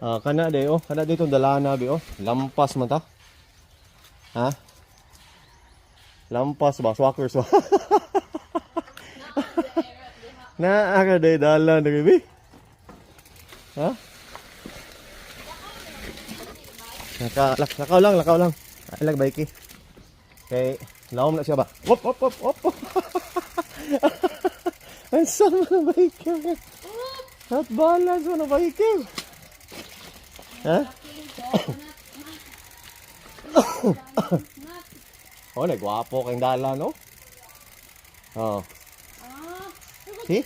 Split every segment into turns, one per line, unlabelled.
Kana day oh, kana day itong dalana be oh. Lampas man ta. Ha? Lampas ba swakers ba? Naa day dalan diri be. Ha? Lakaw lang. Ay lag bike. Okay, lawom na siya ba? Op. Ang sama na bike. At balance mo na bike. Ha? Oh, nagwapo kang dala, no? Oh. See?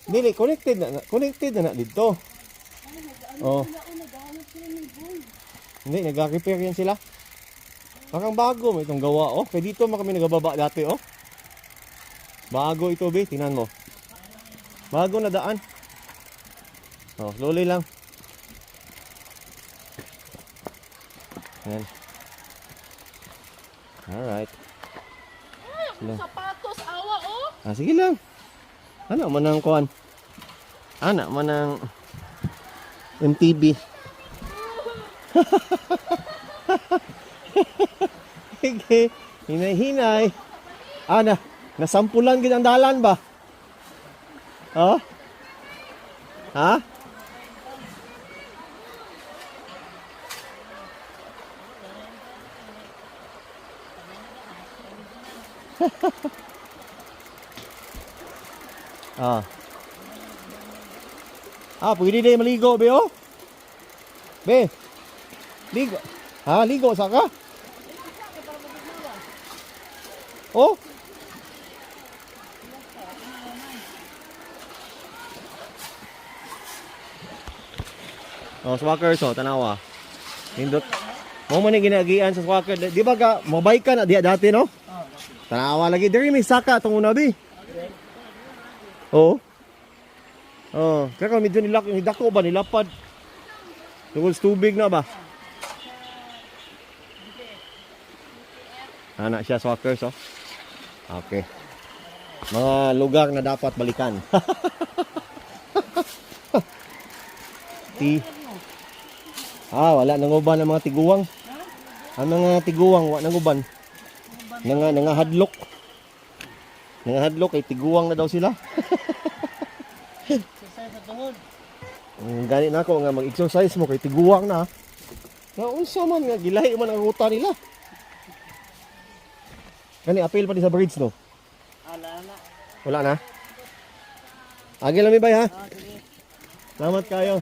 Dili, connected na dito. Oh. Hindi, nag-repair yan sila. Parang bago may itong gawa, oh. Kaya dito kami nagababa dati, oh. Bago ito, be. Tingnan mo. Bago na daan. Oh, slowly lang. Ayan. Alright.
Ay, sapatos, awa, oh.
Sige lang. Ano man ang kuhan? Ano man ang MTB? Sige. Hinay-hinay. Nasampulan gid ang dalan ba? Oh? Ha? Pwede din maligo, be, oh. Be, ligo. Ligo sa ka? Oh? Swacker, so, tanawa. Hindot. Mo man ni ginagian sa swacker. Di ba ka, mabay ka na diya dati, no? Tanawa lagi. Diri may saka itong una, be. Oo. Kaya kung medyo nidako ba, nilapad. Tungkol tubig na ba? Anak siya swackers, oh. Okay. Mga lugar na dapat balikan. Wala nang uban ang mga tiguwang. Ang mga tiguwang, wala nang uban. Nangahadlok. Nangahadlok, ay tiguwang na daw sila. Gani na ako nga mag-exercise mo kay tiguwang na. Unsa man nga gilahi man ang ruta nila. Kani apil pa di sa bridge, no? Wala na. Agi lang mi bay ha. Salamat kayo.